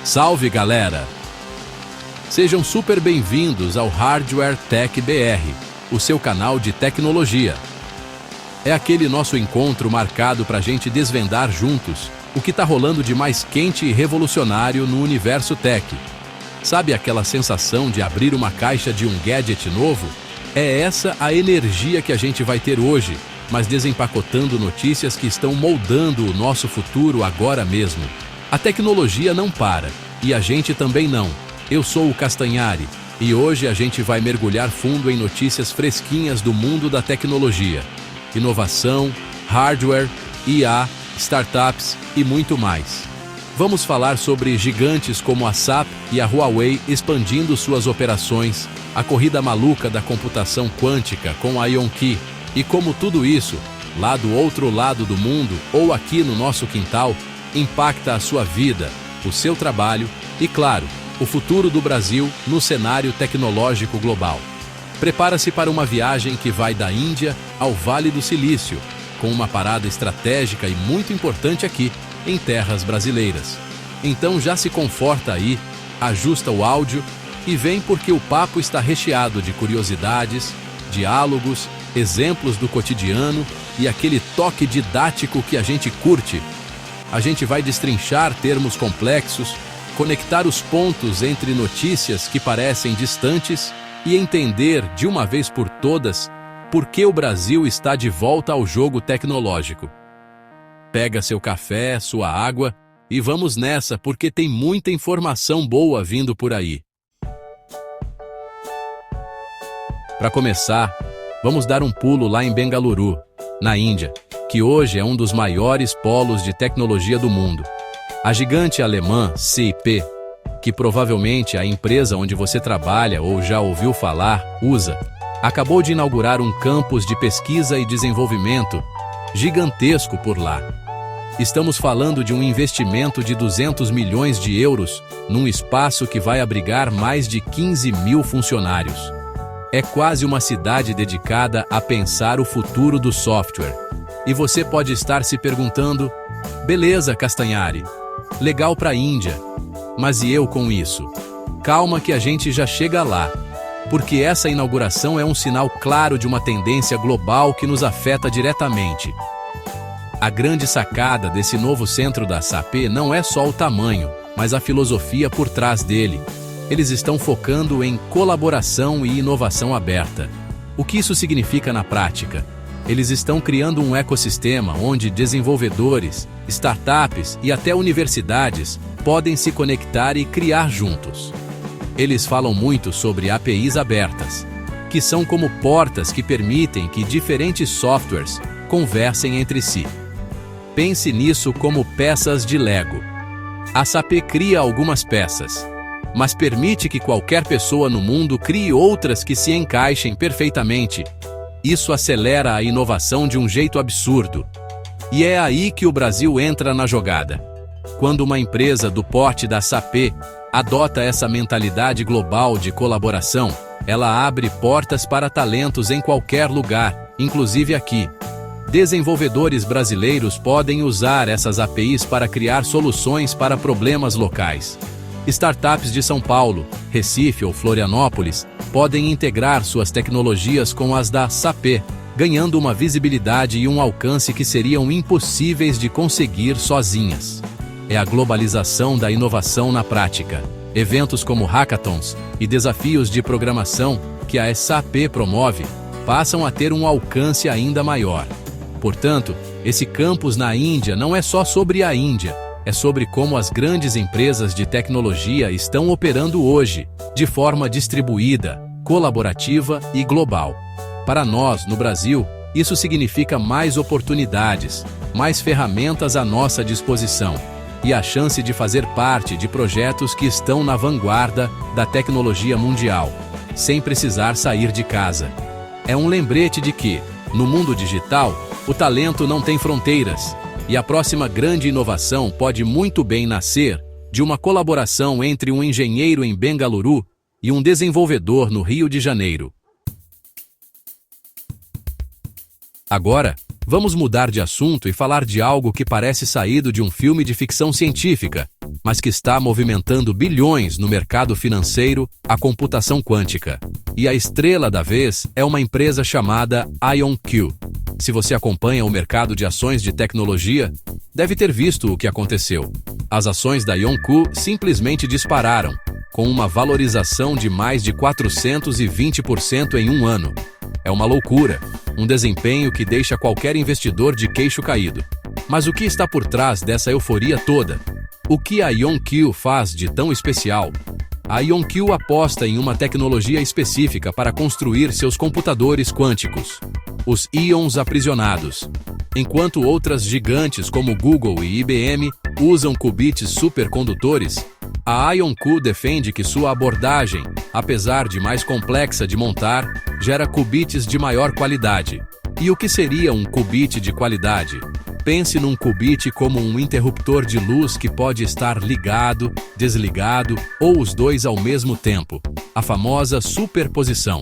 Salve, galera! Sejam super bem-vindos ao Hardware Tech BR, o seu canal de tecnologia. É aquele nosso encontro marcado para a gente desvendar juntos o que está rolando de mais quente e revolucionário no universo tech. Sabe aquela sensação de abrir uma caixa de um gadget novo? É essa a energia que a gente vai ter hoje, mas desempacotando notícias que estão moldando o nosso futuro agora mesmo. A tecnologia não para, e a gente também não. Eu sou o Castanhari, e hoje a gente vai mergulhar fundo em notícias fresquinhas do mundo da tecnologia. Inovação, hardware, IA, startups e muito mais. Vamos falar sobre gigantes como a SAP e a Huawei expandindo suas operações, a corrida maluca da computação quântica com a IonQ e como tudo isso, lá do outro lado do mundo ou aqui no nosso quintal, impacta a sua vida, o seu trabalho e, claro, o futuro do Brasil no cenário tecnológico global. Prepara-se para uma viagem que vai da Índia ao Vale do Silício, com uma parada estratégica e muito importante aqui, em terras brasileiras. Então já se conforta aí, ajusta o áudio e vem porque o papo está recheado de curiosidades, diálogos, exemplos do cotidiano e aquele toque didático que a gente curte. A gente vai destrinchar termos complexos, conectar os pontos entre notícias que parecem distantes e entender, de uma vez por todas, por que o Brasil está de volta ao jogo tecnológico. Pega seu café, sua água e vamos nessa porque tem muita informação boa vindo por aí. Para começar, vamos dar um pulo lá em Bengaluru, na Índia, que hoje é um dos maiores polos de tecnologia do mundo. A gigante alemã SAP, que provavelmente a empresa onde você trabalha ou já ouviu falar usa, acabou de inaugurar um campus de pesquisa e desenvolvimento gigantesco por lá. Estamos falando de um investimento de 200 milhões de euros num espaço que vai abrigar mais de 15 mil funcionários. É quase uma cidade dedicada a pensar o futuro do software. E você pode estar se perguntando, beleza, Castanhari, legal para a Índia, mas e eu com isso? Calma que a gente já chega lá, porque essa inauguração é um sinal claro de uma tendência global que nos afeta diretamente. A grande sacada desse novo centro da SAP não é só o tamanho, mas a filosofia por trás dele. Eles estão focando em colaboração e inovação aberta. O que isso significa na prática? Eles estão criando um ecossistema onde desenvolvedores, startups e até universidades podem se conectar e criar juntos. Eles falam muito sobre APIs abertas, que são como portas que permitem que diferentes softwares conversem entre si. Pense nisso como peças de Lego. A SAP cria algumas peças, mas permite que qualquer pessoa no mundo crie outras que se encaixem perfeitamente. Isso acelera a inovação de um jeito absurdo. E é aí que o Brasil entra na jogada. Quando uma empresa do porte da SAP adota essa mentalidade global de colaboração, ela abre portas para talentos em qualquer lugar, inclusive aqui. Desenvolvedores brasileiros podem usar essas APIs para criar soluções para problemas locais. Startups de São Paulo, Recife ou Florianópolis podem integrar suas tecnologias com as da SAP, ganhando uma visibilidade e um alcance que seriam impossíveis de conseguir sozinhas. É a globalização da inovação na prática. Eventos como hackathons e desafios de programação que a SAP promove passam a ter um alcance ainda maior. Portanto, esse campus na Índia não é só sobre a Índia, é sobre como as grandes empresas de tecnologia estão operando hoje, de forma distribuída, colaborativa e global. Para nós, no Brasil, isso significa mais oportunidades, mais ferramentas à nossa disposição e a chance de fazer parte de projetos que estão na vanguarda da tecnologia mundial, sem precisar sair de casa. É um lembrete de que, no mundo digital, o talento não tem fronteiras, e a próxima grande inovação pode muito bem nascer de uma colaboração entre um engenheiro em Bengaluru e um desenvolvedor no Rio de Janeiro. Agora, vamos mudar de assunto e falar de algo que parece saído de um filme de ficção científica, mas que está movimentando bilhões no mercado financeiro, a computação quântica. E a estrela da vez é uma empresa chamada IonQ. Se você acompanha o mercado de ações de tecnologia, deve ter visto o que aconteceu. As ações da IonQ simplesmente dispararam, com uma valorização de mais de 420% em um ano. É uma loucura, um desempenho que deixa qualquer investidor de queixo caído. Mas o que está por trás dessa euforia toda? O que a IonQ faz de tão especial? A IonQ aposta em uma tecnologia específica para construir seus computadores quânticos, os íons aprisionados. Enquanto outras gigantes como Google e IBM usam qubits supercondutores, a IonQ defende que sua abordagem, apesar de mais complexa de montar, gera qubits de maior qualidade. E o que seria um qubit de qualidade? Pense num qubit como um interruptor de luz que pode estar ligado, desligado ou os dois ao mesmo tempo, a famosa superposição.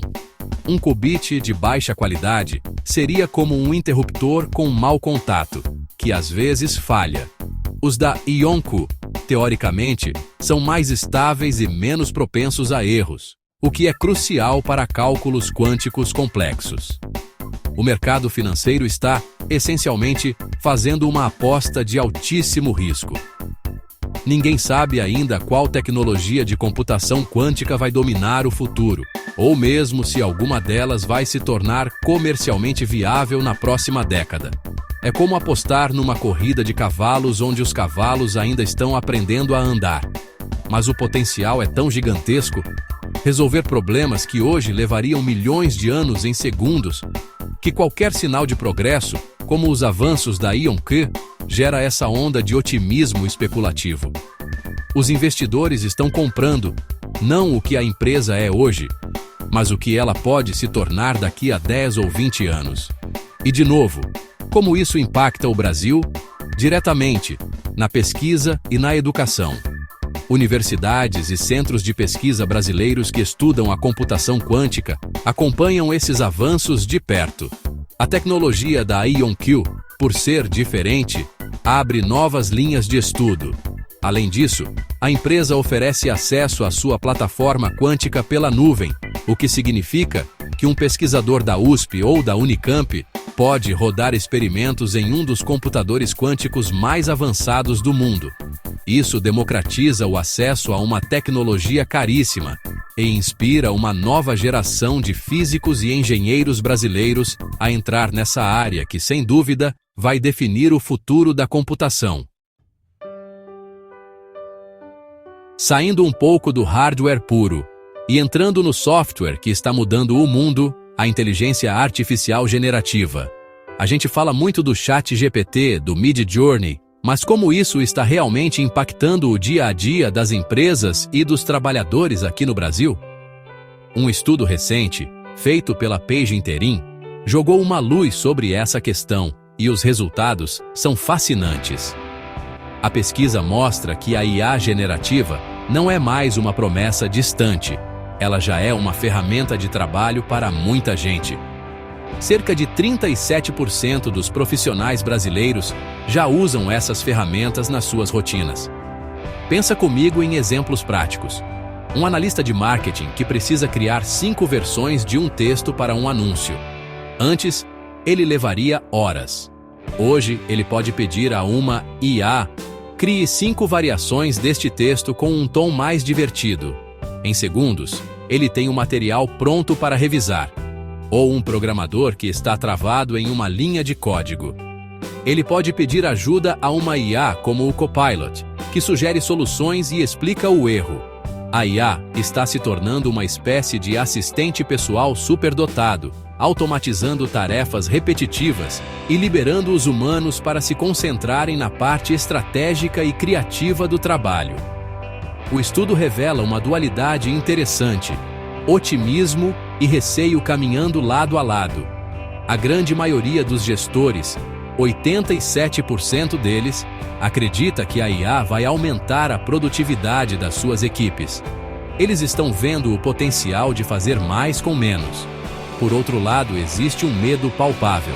Um qubit de baixa qualidade seria como um interruptor com mau contato, que às vezes falha. Os da IonQ, teoricamente, são mais estáveis e menos propensos a erros, o que é crucial para cálculos quânticos complexos. O mercado financeiro está, essencialmente, fazendo uma aposta de altíssimo risco. Ninguém sabe ainda qual tecnologia de computação quântica vai dominar o futuro, ou mesmo se alguma delas vai se tornar comercialmente viável na próxima década. É como apostar numa corrida de cavalos onde os cavalos ainda estão aprendendo a andar. Mas o potencial é tão gigantesco, resolver problemas que hoje levariam milhões de anos em segundos, que qualquer sinal de progresso, como os avanços da IonQ, gera essa onda de otimismo especulativo. Os investidores estão comprando, não o que a empresa é hoje, mas o que ela pode se tornar daqui a 10 ou 20 anos. E de novo, como isso impacta o Brasil? Diretamente, na pesquisa e na educação. Universidades e centros de pesquisa brasileiros que estudam a computação quântica acompanham esses avanços de perto. A tecnologia da IonQ, por ser diferente, abre novas linhas de estudo. Além disso, a empresa oferece acesso à sua plataforma quântica pela nuvem, o que significa que um pesquisador da USP ou da Unicamp pode rodar experimentos em um dos computadores quânticos mais avançados do mundo. Isso democratiza o acesso a uma tecnologia caríssima e inspira uma nova geração de físicos e engenheiros brasileiros a entrar nessa área que, sem dúvida, vai definir o futuro da computação. Saindo um pouco do hardware puro e entrando no software que está mudando o mundo, a inteligência artificial generativa. A gente fala muito do ChatGPT, do Midjourney, mas como isso está realmente impactando o dia a dia das empresas e dos trabalhadores aqui no Brasil? Um estudo recente, feito pela Page Interim, jogou uma luz sobre essa questão e os resultados são fascinantes. A pesquisa mostra que a IA generativa não é mais uma promessa distante, ela já é uma ferramenta de trabalho para muita gente. Cerca de 37% dos profissionais brasileiros já usam essas ferramentas nas suas rotinas. Pensa comigo em exemplos práticos. Um analista de marketing que precisa criar 5 versões de um texto para um anúncio. Antes, ele levaria horas. Hoje, ele pode pedir a uma IA: crie 5 variações deste texto com um tom mais divertido. Em segundos, ele tem o material pronto para revisar. Ou um programador que está travado em uma linha de código. Ele pode pedir ajuda a uma IA como o Copilot, que sugere soluções e explica o erro. A IA está se tornando uma espécie de assistente pessoal superdotado, automatizando tarefas repetitivas e liberando os humanos para se concentrarem na parte estratégica e criativa do trabalho. O estudo revela uma dualidade interessante: otimismo e receio caminhando lado a lado. A grande maioria dos gestores, 87% deles, acredita que a IA vai aumentar a produtividade das suas equipes. Eles estão vendo o potencial de fazer mais com menos. Por outro lado, existe um medo palpável.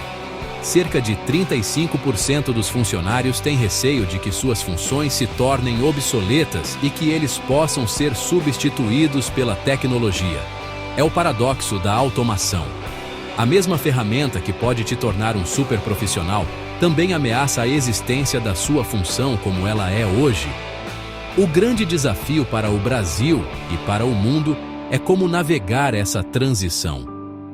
cerca de 35% dos funcionários têm receio de que suas funções se tornem obsoletas e que eles possam ser substituídos pela tecnologia. É o paradoxo da automação. A mesma ferramenta que pode te tornar um super profissional também ameaça a existência da sua função como ela é hoje. O grande desafio para o Brasil e para o mundo é como navegar essa transição.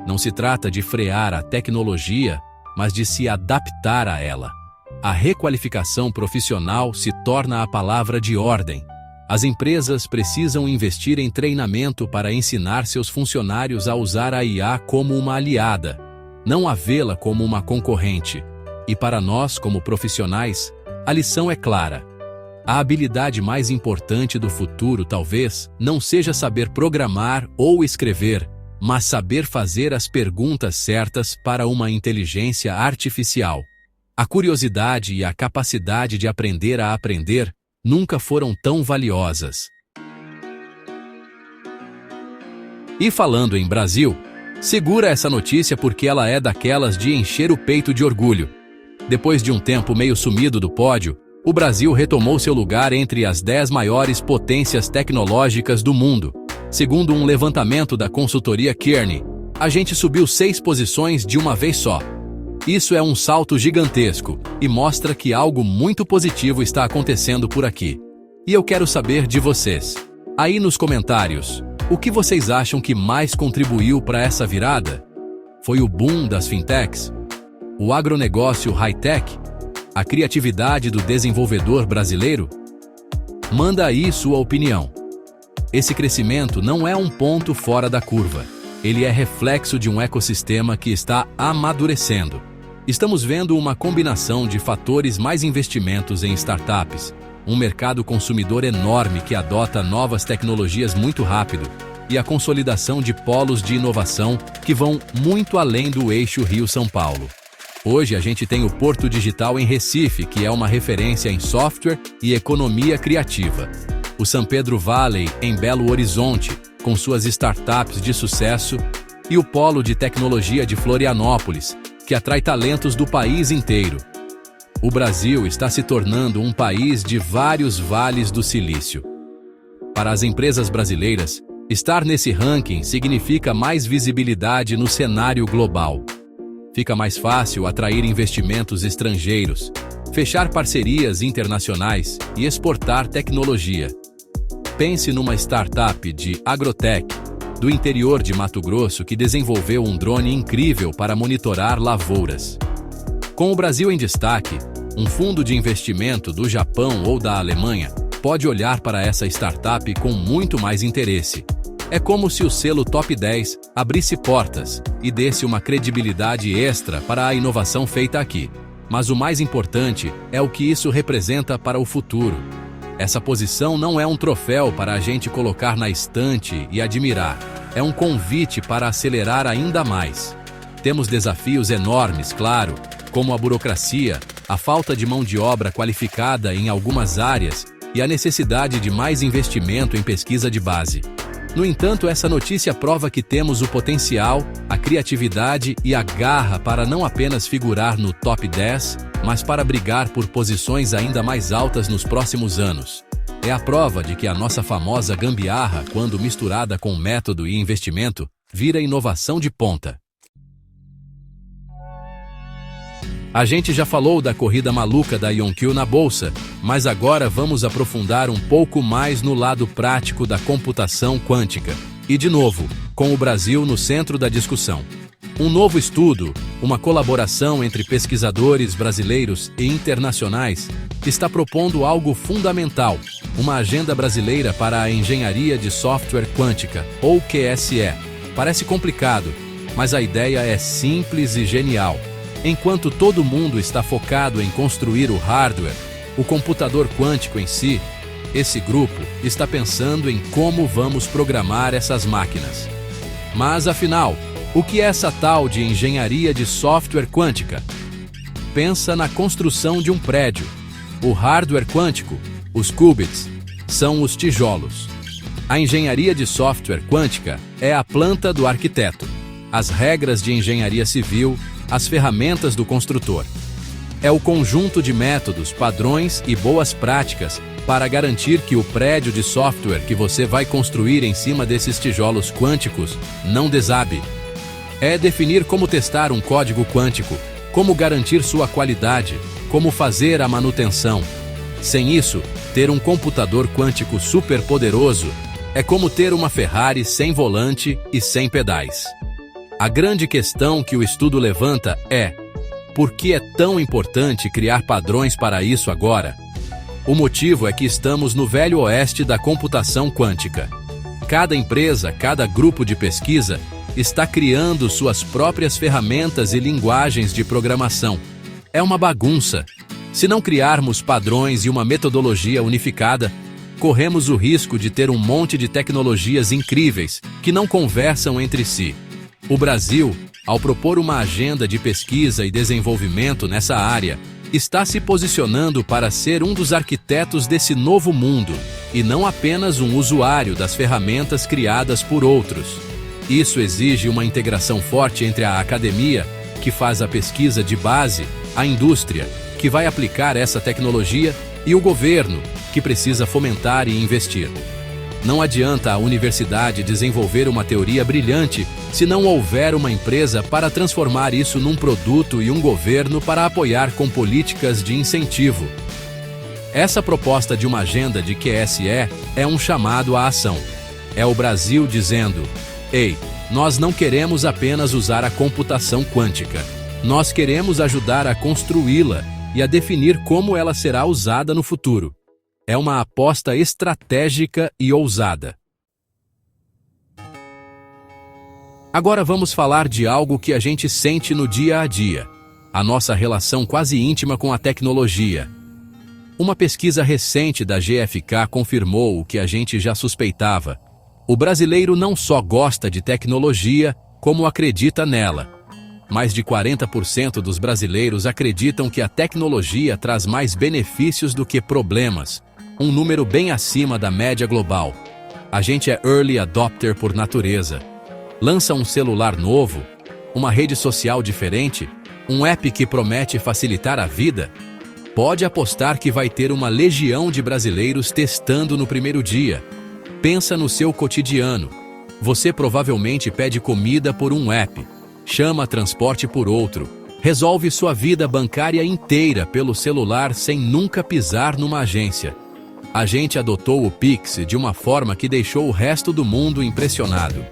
Não se trata de frear a tecnologia, mas de se adaptar a ela. A requalificação profissional se torna a palavra de ordem. As empresas precisam investir em treinamento para ensinar seus funcionários a usar a IA como uma aliada, não a vê-la como uma concorrente. E para nós, como profissionais, a lição é clara. A habilidade mais importante do futuro talvez não seja saber programar ou escrever, mas saber fazer as perguntas certas para uma inteligência artificial. A curiosidade e a capacidade de aprender a aprender nunca foram tão valiosas. E falando em Brasil, segura essa notícia porque ela é daquelas de encher o peito de orgulho. Depois de um tempo meio sumido do pódio, o Brasil retomou seu lugar entre as 10 maiores potências tecnológicas do mundo. Segundo um levantamento da consultoria Kearney, a gente subiu 6 posições de uma vez só. Isso é um salto gigantesco e mostra que algo muito positivo está acontecendo por aqui. E eu quero saber de vocês. Aí nos comentários, o que vocês acham que mais contribuiu para essa virada? Foi o boom das fintechs? O agronegócio high-tech? A criatividade do desenvolvedor brasileiro? Manda aí sua opinião. Esse crescimento não é um ponto fora da curva. Ele é reflexo de um ecossistema que está amadurecendo. Estamos vendo uma combinação de fatores: mais investimentos em startups, um mercado consumidor enorme que adota novas tecnologias muito rápido, e a consolidação de polos de inovação que vão muito além do eixo Rio-São Paulo. Hoje a gente tem o Porto Digital em Recife, que é uma referência em software e economia criativa. O San Pedro Valley em Belo Horizonte, com suas startups de sucesso, e o Polo de Tecnologia de Florianópolis, que atrai talentos do país inteiro. O Brasil está se tornando um país de vários vales do silício. Para as empresas brasileiras, estar nesse ranking significa mais visibilidade no cenário global. Fica mais fácil atrair investimentos estrangeiros, fechar parcerias internacionais e exportar tecnologia. Pense numa startup de agrotech do interior de Mato Grosso que desenvolveu um drone incrível para monitorar lavouras. Com o Brasil em destaque, um fundo de investimento do Japão ou da Alemanha pode olhar para essa startup com muito mais interesse. É como se o selo Top 10 abrisse portas e desse uma credibilidade extra para a inovação feita aqui. Mas o mais importante é o que isso representa para o futuro. Essa posição não é um troféu para a gente colocar na estante e admirar. É um convite para acelerar ainda mais. Temos desafios enormes, claro, como a burocracia, a falta de mão de obra qualificada em algumas áreas e a necessidade de mais investimento em pesquisa de base. No entanto, essa notícia prova que temos o potencial, a criatividade e a garra para não apenas figurar no top 10, mas para brigar por posições ainda mais altas nos próximos anos. É a prova de que a nossa famosa gambiarra, quando misturada com método e investimento, vira inovação de ponta. A gente já falou da corrida maluca da IonQ na bolsa, mas agora vamos aprofundar um pouco mais no lado prático da computação quântica. E de novo, com o Brasil no centro da discussão. Um novo estudo, uma colaboração entre pesquisadores brasileiros e internacionais, está propondo algo fundamental, uma agenda brasileira para a engenharia de software quântica, ou QSE. Parece complicado, mas a ideia é simples e genial. Enquanto todo mundo está focado em construir o hardware, o computador quântico em si, esse grupo está pensando em como vamos programar essas máquinas. Mas afinal, o que é essa tal de engenharia de software quântica? Pensa na construção de um prédio. O hardware quântico, os qubits, são os tijolos. A engenharia de software quântica é a planta do arquiteto. As regras de engenharia civil, as ferramentas do construtor. É o conjunto de métodos, padrões e boas práticas para garantir que o prédio de software que você vai construir em cima desses tijolos quânticos não desabe. É definir como testar um código quântico, como garantir sua qualidade, como fazer a manutenção. Sem isso, ter um computador quântico superpoderoso é como ter uma Ferrari sem volante e sem pedais. A grande questão que o estudo levanta é: por que é tão importante criar padrões para isso agora? O motivo é que estamos no velho oeste da computação quântica. Cada empresa, cada grupo de pesquisa está criando suas próprias ferramentas e linguagens de programação. É uma bagunça. Se não criarmos padrões e uma metodologia unificada, corremos o risco de ter um monte de tecnologias incríveis que não conversam entre si. O Brasil, ao propor uma agenda de pesquisa e desenvolvimento nessa área, está se posicionando para ser um dos arquitetos desse novo mundo e não apenas um usuário das ferramentas criadas por outros. Isso exige uma integração forte entre a academia, que faz a pesquisa de base, a indústria, que vai aplicar essa tecnologia, e o governo, que precisa fomentar e investir. Não adianta a universidade desenvolver uma teoria brilhante se não houver uma empresa para transformar isso num produto e um governo para apoiar com políticas de incentivo. Essa proposta de uma agenda de QSE é um chamado à ação. É o Brasil dizendo: ei, nós não queremos apenas usar a computação quântica. Nós queremos ajudar a construí-la e a definir como ela será usada no futuro. É uma aposta estratégica e ousada. Agora vamos falar de algo que a gente sente no dia a dia: a nossa relação quase íntima com a tecnologia. Uma pesquisa recente da GfK confirmou o que a gente já suspeitava. O brasileiro não só gosta de tecnologia, como acredita nela. Mais de 40% dos brasileiros acreditam que a tecnologia traz mais benefícios do que problemas, um número bem acima da média global. A gente é early adopter por natureza. Lança um celular novo, uma rede social diferente, um app que promete facilitar a vida. Pode apostar que vai ter uma legião de brasileiros testando no primeiro dia. Pensa no seu cotidiano. Você provavelmente pede comida por um app, chama transporte por outro, resolve sua vida bancária inteira pelo celular sem nunca pisar numa agência. A gente adotou o Pix de uma forma que deixou o resto do mundo impressionado.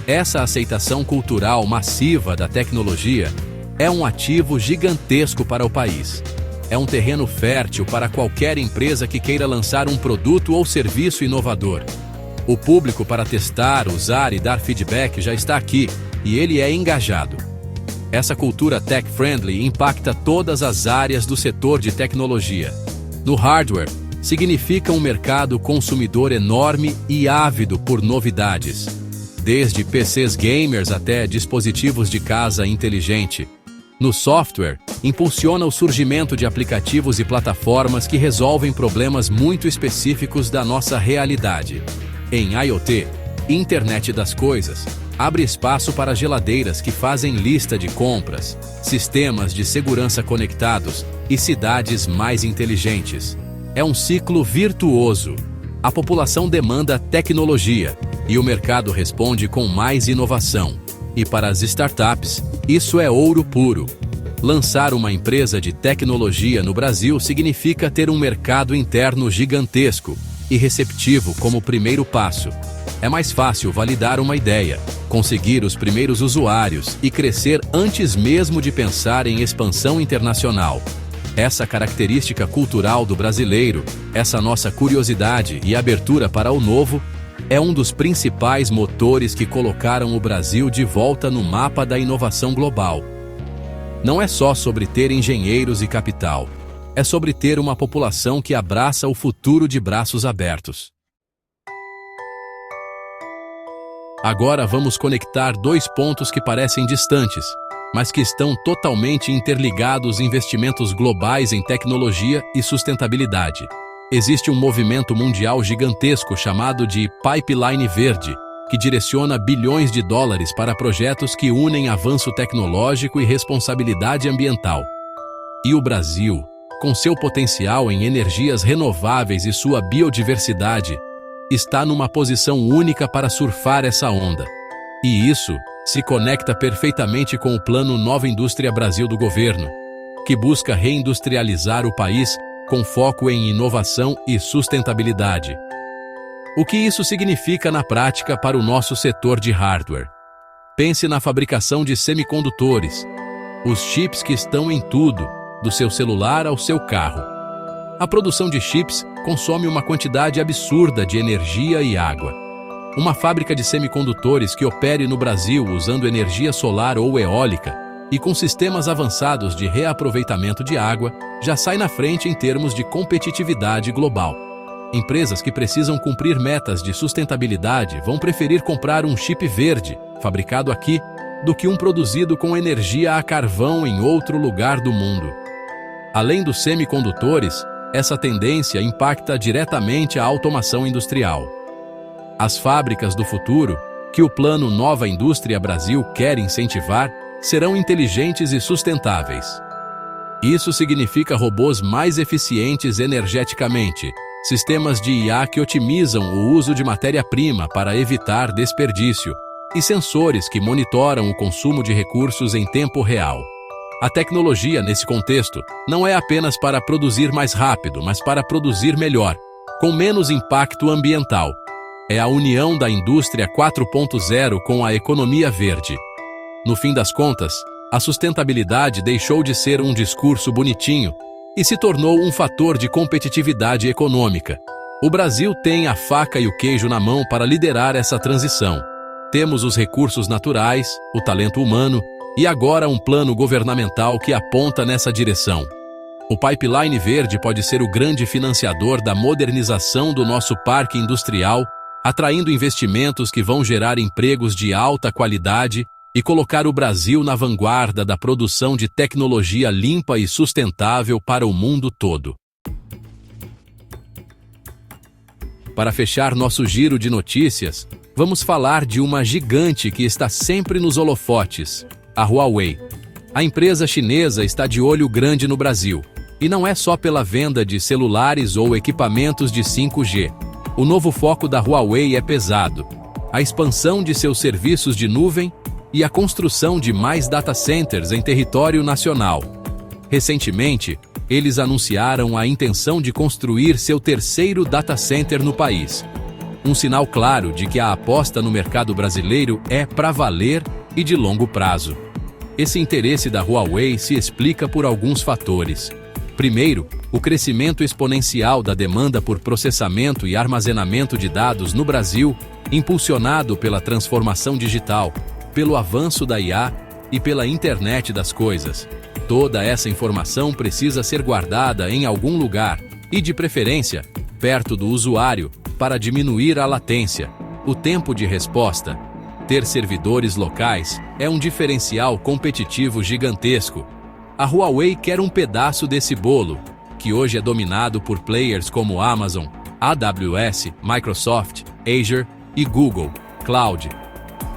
Essa aceitação cultural massiva da tecnologia é um ativo gigantesco para o país. É um terreno fértil para qualquer empresa que queira lançar um produto ou serviço inovador. O público para testar, usar e dar feedback já está aqui, e ele é engajado. Essa cultura tech-friendly impacta todas as áreas do setor de tecnologia. No hardware, significa um mercado consumidor enorme e ávido por novidades. Desde PCs gamers até dispositivos de casa inteligente. No software, impulsiona o surgimento de aplicativos e plataformas que resolvem problemas muito específicos da nossa realidade. Em IoT, Internet das Coisas, abre espaço para geladeiras que fazem lista de compras, sistemas de segurança conectados e cidades mais inteligentes. É um ciclo virtuoso. A população demanda tecnologia e o mercado responde com mais inovação. E para as startups, isso é ouro puro. Lançar uma empresa de tecnologia no Brasil significa ter um mercado interno gigantesco e receptivo como primeiro passo. É mais fácil validar uma ideia, conseguir os primeiros usuários e crescer antes mesmo de pensar em expansão internacional. Essa característica cultural do brasileiro, essa nossa curiosidade e abertura para o novo, é um dos principais motores que colocaram o Brasil de volta no mapa da inovação global. Não é só sobre ter engenheiros e capital. É sobre ter uma população que abraça o futuro de braços abertos. Agora vamos conectar dois pontos que parecem distantes, mas que estão totalmente interligados: investimentos globais em tecnologia e sustentabilidade. Existe um movimento mundial gigantesco chamado de Pipeline Verde, que direciona bilhões de dólares para projetos que unem avanço tecnológico e responsabilidade ambiental. E o Brasil, com seu potencial em energias renováveis e sua biodiversidade, está numa posição única para surfar essa onda. E isso se conecta perfeitamente com o Plano Nova Indústria Brasil do governo, que busca reindustrializar o país com foco em inovação e sustentabilidade. O que isso significa na prática para o nosso setor de hardware? Pense na fabricação de semicondutores, os chips que estão em tudo, do seu celular ao seu carro. A produção de chips consome uma quantidade absurda de energia e água. Uma fábrica de semicondutores que opere no Brasil usando energia solar ou eólica e com sistemas avançados de reaproveitamento de água já sai na frente em termos de competitividade global. Empresas que precisam cumprir metas de sustentabilidade vão preferir comprar um chip verde, fabricado aqui, do que um produzido com energia a carvão em outro lugar do mundo. Além dos semicondutores, essa tendência impacta diretamente a automação industrial. As fábricas do futuro, que o Plano Nova Indústria Brasil quer incentivar, serão inteligentes e sustentáveis. Isso significa robôs mais eficientes energeticamente, sistemas de IA que otimizam o uso de matéria-prima para evitar desperdício, e sensores que monitoram o consumo de recursos em tempo real. A tecnologia, nesse contexto, não é apenas para produzir mais rápido, mas para produzir melhor, com menos impacto ambiental. É a união da indústria 4.0 com a economia verde. No fim das contas, a sustentabilidade deixou de ser um discurso bonitinho e se tornou um fator de competitividade econômica. O Brasil tem a faca e o queijo na mão para liderar essa transição. Temos os recursos naturais, o talento humano e agora um plano governamental que aponta nessa direção. O Pipeline Verde pode ser o grande financiador da modernização do nosso parque industrial, atraindo investimentos que vão gerar empregos de alta qualidade e colocar o Brasil na vanguarda da produção de tecnologia limpa e sustentável para o mundo todo. Para fechar nosso giro de notícias, vamos falar de uma gigante que está sempre nos holofotes, a Huawei. A empresa chinesa está de olho grande no Brasil, e não é só pela venda de celulares ou equipamentos de 5G. O novo foco da Huawei é pesado: a expansão de seus serviços de nuvem e a construção de mais data centers em território nacional. Recentemente, eles anunciaram a intenção de construir seu terceiro data center no país. Um sinal claro de que a aposta no mercado brasileiro é para valer e de longo prazo. Esse interesse da Huawei se explica por alguns fatores. Primeiro, o crescimento exponencial da demanda por processamento e armazenamento de dados no Brasil, impulsionado pela transformação digital, pelo avanço da IA e pela internet das coisas. Toda essa informação precisa ser guardada em algum lugar e, de preferência, perto do usuário, para diminuir a latência, o tempo de resposta. Ter servidores locais é um diferencial competitivo gigantesco. A Huawei quer um pedaço desse bolo, que hoje é dominado por players como Amazon, AWS, Microsoft, Azure e Google Cloud.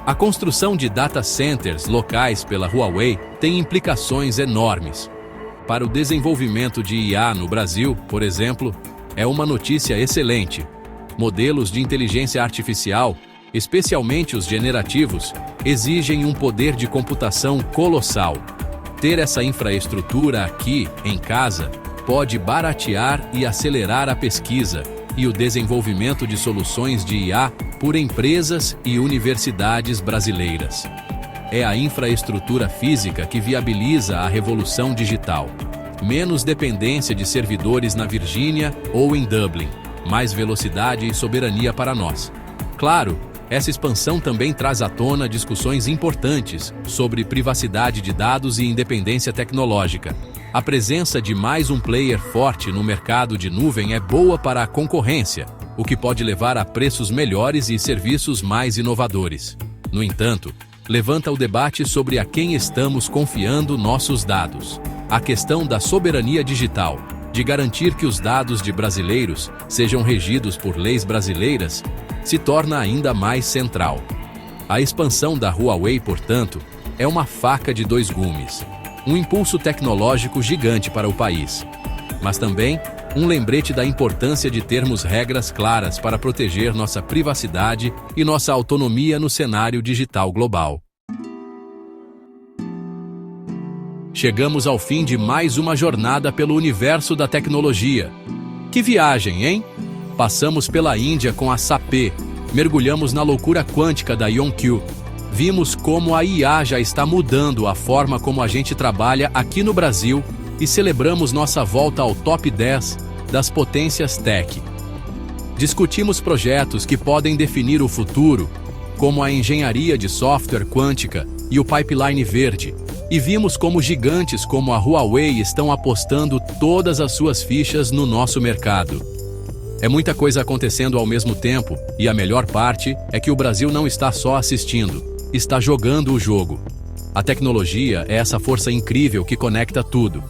A construção de data centers locais pela Huawei tem implicações enormes. Para o desenvolvimento de IA no Brasil, por exemplo, é uma notícia excelente. Modelos de inteligência artificial, especialmente os generativos, exigem um poder de computação colossal. Ter essa infraestrutura aqui, em casa, pode baratear e acelerar a pesquisa e o desenvolvimento de soluções de IA por empresas e universidades brasileiras. É a infraestrutura física que viabiliza a revolução digital. Menos dependência de servidores na Virgínia ou em Dublin, mais velocidade e soberania para nós. Claro, essa expansão também traz à tona discussões importantes sobre privacidade de dados e independência tecnológica. A presença de mais um player forte no mercado de nuvem é boa para a concorrência, o que pode levar a preços melhores e serviços mais inovadores. No entanto, levanta o debate sobre a quem estamos confiando nossos dados. A questão da soberania digital, de de garantir que os dados de brasileiros sejam regidos por leis brasileiras, se torna ainda mais central. A expansão da Huawei, portanto, é uma faca de dois gumes. Um impulso tecnológico gigante para o país, mas também um lembrete da importância de termos regras claras para proteger nossa privacidade e nossa autonomia no cenário digital global. Chegamos ao fim de mais uma jornada pelo universo da tecnologia. Que viagem, hein? Passamos pela Índia com a SAP, mergulhamos na loucura quântica da IonQ, vimos como a IA já está mudando a forma como a gente trabalha aqui no Brasil e celebramos nossa volta ao top 10 das potências tech. Discutimos projetos que podem definir o futuro, como a engenharia de software quântica e o pipeline verde, e vimos como gigantes como a Huawei estão apostando todas as suas fichas no nosso mercado. É muita coisa acontecendo ao mesmo tempo, e a melhor parte é que o Brasil não está só assistindo, está jogando o jogo. A tecnologia é essa força incrível que conecta tudo.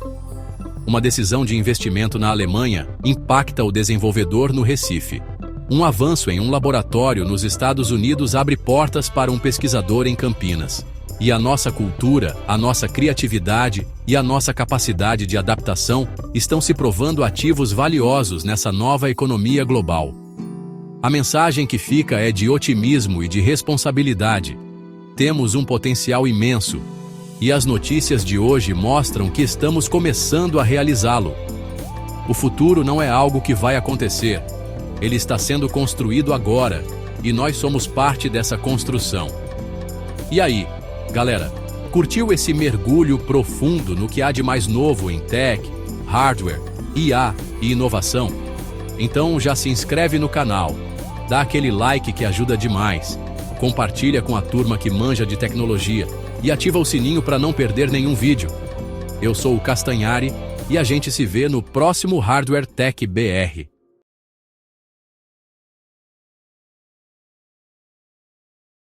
Uma decisão de investimento na Alemanha impacta o desenvolvedor no Recife. Um avanço em um laboratório nos Estados Unidos abre portas para um pesquisador em Campinas. E a nossa cultura, a nossa criatividade e a nossa capacidade de adaptação estão se provando ativos valiosos nessa nova economia global. A mensagem que fica é de otimismo e de responsabilidade. Temos um potencial imenso, e as notícias de hoje mostram que estamos começando a realizá-lo. O futuro não é algo que vai acontecer, ele está sendo construído agora, e nós somos parte dessa construção. E aí, galera, curtiu esse mergulho profundo no que há de mais novo em tech, hardware, IA e inovação? Então já se inscreve no canal, dá aquele like que ajuda demais, compartilha com a turma que manja de tecnologia e ativa o sininho para não perder nenhum vídeo. Eu sou o Castanhari e a gente se vê no próximo Hardware Tech BR.